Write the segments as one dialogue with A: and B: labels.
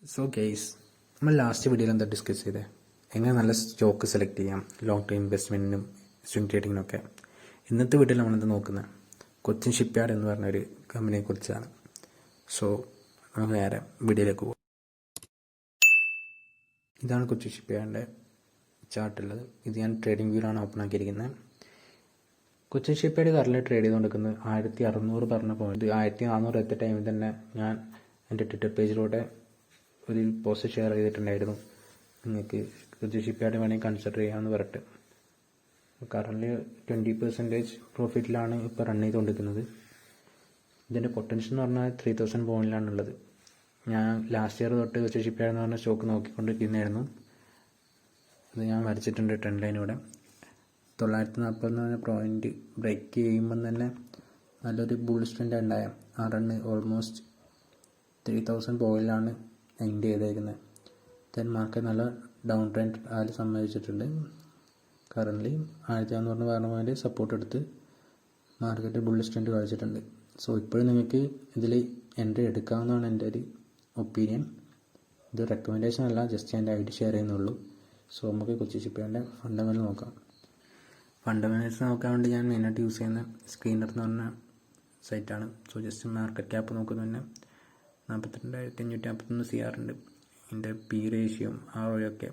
A: So guys, നമ്മൾ last വീഡിയോയിൽ എന്താ ഡിസ്കസ് ചെയ്തത്? എങ്ങനെ നല്ല സ്റ്റോക്ക് സെലക്ട് ചെയ്യാം ലോങ് ടൈം ഇൻവെസ്റ്റ്മെൻറ്റിനും സ്വിംഗ് ട്രേഡിങ്ങിനൊക്കെ. ഇന്നത്തെ വീഡിയോയിൽ നമ്മളെന്ത് നോക്കുന്നത് കൊച്ചിൻ ഷിപ്പ്യാർഡ് എന്ന് പറഞ്ഞൊരു കമ്പനിയെക്കുറിച്ചാണ്. സോ നമുക്ക് നേരെ വീഡിയോയിലേക്ക് പോകാം. ഇതാണ് കൊച്ചിൻ ഷിപ്പ്യാർഡിൻ്റെ ചാർട്ടുള്ളത്. ഇത് ഞാൻ ട്രേഡിംഗ് വ്യൂലാണ് ഓപ്പൺ ആക്കിയിരിക്കുന്നത്. കൊച്ചിൻ ഷിപ്പ്യാർഡ് കറന്റ് ട്രേഡ് ചെയ്തുകൊണ്ടിരിക്കുന്നത് 1600 പറഞ്ഞ പോയിന്റ്. 1400 എത്തിയ ടൈമിൽ തന്നെ ഞാൻ എൻ്റെ ട്വിറ്റർ പേജിലൂടെ ഒരു പോസ്റ്റ് ഷെയർ ചെയ്തിട്ടുണ്ടായിരുന്നു, നിങ്ങൾക്ക് കൊച്ചിൻ ഷിപ്പ്യാർഡ് വേണമെങ്കിൽ കൺസിഡർ ചെയ്യാമെന്ന് പറഞ്ഞിട്ട്. കറന്റ് 20% പ്രോഫിറ്റിലാണ് ഇപ്പോൾ റൺ ചെയ്തുകൊണ്ടിരിക്കുന്നത്. ഇതിൻ്റെ പൊട്ടൻഷ്യൽ എന്ന് പറഞ്ഞാൽ 3000 പോയിന്റിലാണുള്ളത്. ഞാൻ ലാസ്റ്റ് ഇയർ തൊട്ട് കൊച്ചിൻ ഷിപ്പ്യാർഡ് എന്ന് പറഞ്ഞ സ്റ്റോക്ക് നോക്കിക്കൊണ്ടിരിക്കുന്നതായിരുന്നു. ഇത് ഞാൻ വരച്ചിട്ടുണ്ട് ട്രെൻഡ് ലൈനിലൂടെ. 940 എന്ന് പറഞ്ഞ പോയിന്റ് ബ്രേക്ക് ചെയ്യുമ്പം തന്നെ നല്ലൊരു ബുള്ളിഷ് ട്രെൻഡ് ഉണ്ടായ ആ റണ്ണ് ഓൾമോസ്റ്റ് 3000 പോയിന്റിലാണ് എൻഡ് ചെയ്തേക്കുന്നത്. ദെൻ മാർക്കറ്റ് നല്ല ഡൗൺ ട്രെൻഡ് അതിൽ സംഭവിച്ചിട്ടുണ്ട്. കറൻ്റ്ലി 1400 പറഞ്ഞ പോയിന്റ് സപ്പോർട്ട് എടുത്ത് മാർക്കറ്റ് ബുള്ളിഷ് ട്രെൻഡ് കളിച്ചിട്ടുണ്ട്. സോ ഇപ്പോഴും നിങ്ങൾക്ക് ഇതിൽ എൻട്രി എടുക്കാവുന്നതാണ് എൻ്റെ ഒരു ഒപ്പീനിയൻ. ഇത് റെക്കമെൻഡേഷൻ അല്ല, ജസ്റ്റ് എൻ്റെ ഐഡിയ ഷെയർ ചെയ്യുന്നുള്ളൂ. സോ നമുക്ക് കൊച്ചിൻ ഷിപ്പ്യാർഡിൻ്റെ ഫണ്ടമെൻ്റൽ നോക്കാം. ഫണ്ടമെൻ്റൽസ് നോക്കാൻ വേണ്ടി ഞാൻ മെയിനായിട്ട് യൂസ് ചെയ്യുന്ന സ്ക്രീനർ എന്ന് പറഞ്ഞ സൈറ്റാണ്. സോ ജസ്റ്റ് മാർക്കറ്റ് ക്യാപ്പ് നോക്കുന്നത് തന്നെ 42,551 CR ഉണ്ട്. ഇതിൻ്റെ പി റേഷ്യോയും ROE ഒക്കെ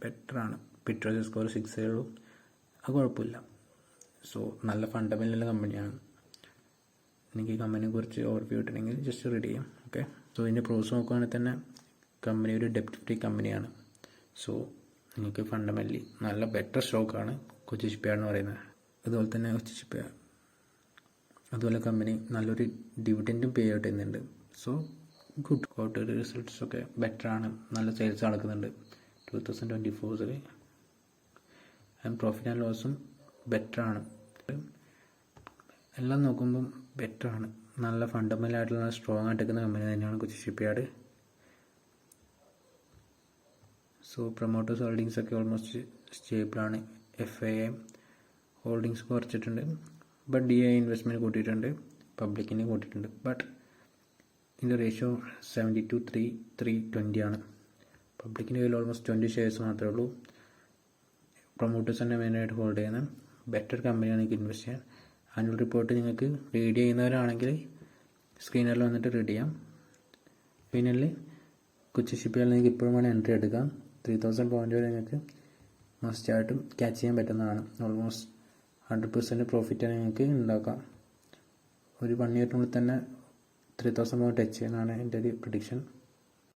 A: ബെറ്ററാണ്. പിട്രോസ് സ്കോർ 6 ഉള്ളൂ, അത് കുഴപ്പമില്ല. സോ നല്ല ഫണ്ടമെൻ്റൽ കമ്പനിയാണ്. എനിക്ക് ഈ കമ്പനിയെ കുറിച്ച് ഓവർവ്യൂ കിട്ടണമെങ്കിൽ ജസ്റ്റ് റീഡ് ചെയ്യാം. ഓക്കെ, സോ ഇതിൻ്റെ പ്രോസ് നോക്കുകയാണെങ്കിൽ തന്നെ കമ്പനി ഒരു ഡെപ്റ്റ് ഫ്രീ കമ്പനിയാണ്. സോ എനിക്ക് ഫണ്ടമെൻ്റലി നല്ല ബെറ്റർ സ്റ്റോക്കാണ് കൊച്ചിൻ ഷിപ്പ്യാർഡ് എന്ന് പറയുന്നത്. അതുപോലെ തന്നെ കൊച്ചിൻ ഷിപ്പ്യാർഡ് അതുപോലെ കമ്പനി നല്ലൊരു ഡിവിഡൻറ്റും പേ ഔട്ട് ചെയ്യുന്നുണ്ട്. സോ ഗുഡ് ക്വാർട്ടർ റിസൾട്ട്സൊക്കെ ബെറ്ററാണ്. നല്ല സെയിൽസ് നടക്കുന്നുണ്ട് 2024 ആൻഡ് പ്രോഫിറ്റ് ആൻഡ് ലോസും ബെറ്ററാണ്. എല്ലാം നോക്കുമ്പം ബെറ്ററാണ്. നല്ല ഫണ്ടമെൻ്റൽ ആയിട്ടുള്ള സ്ട്രോങ് ആയിട്ട് നിൽക്കുന്ന കമ്പനി തന്നെയാണ് Cochin shipyard. So promoters holdings ഒക്കെ ഓൾമോസ്റ്റ് സ്റ്റേബിളാണ്. FII ഹോൾഡിങ്സ് കുറച്ചിട്ടുണ്ട്, ബട്ട് DI ഇൻവെസ്റ്റ്മെൻറ്റ് കൂട്ടിയിട്ടുണ്ട്, പബ്ലിക്കിന് കൂട്ടിയിട്ടുണ്ട്. ബട്ട് ഇതിൻ്റെ റേഷ്യോ 70:3 ആണ്. പബ്ലിക്കിൻ്റെ കയ്യിൽ ഓൾമോസ്റ്റ് 20 ഷെയർസ് മാത്രമേ ഉള്ളൂ. പ്രൊമോട്ടേഴ്സ് തന്നെ മെയിനായിട്ട് ഹോൾഡ് ചെയ്യുന്ന ബെറ്റർ കമ്പനിയാണ് എനിക്ക് ഇൻവെസ്റ്റ് ചെയ്യാൻ. ആനുവൽ റിപ്പോർട്ട് നിങ്ങൾക്ക് റീഡ് ചെയ്യുന്നവരാണെങ്കിൽ സ്ക്രീനറിൽ വന്നിട്ട് റീഡ് ചെയ്യാം. ഫൈനലി കൊച്ചിൻ ഷിപ്പ്യാർഡിൽ നിങ്ങൾക്ക് ഇപ്പോഴും വേണം എൻട്രി എടുക്കാം. 3000 പോയിന്റ് വരെ നിങ്ങൾക്ക് മസ്റ്റായിട്ടും ക്യാച്ച് ചെയ്യാൻ പറ്റുന്നതാണ്. ഓൾമോസ്റ്റ് 100% പ്രോഫിറ്റ് നിങ്ങൾക്ക് ഉണ്ടാക്കാം. ഒരു 1 ഇയറിനുള്ളിൽ തന്നെ 3000 പോയിന്റ് ടച്ച് ചെയ്യുന്നതാണ് എൻ്റെ ഒരു പ്രഡിക്ഷൻ.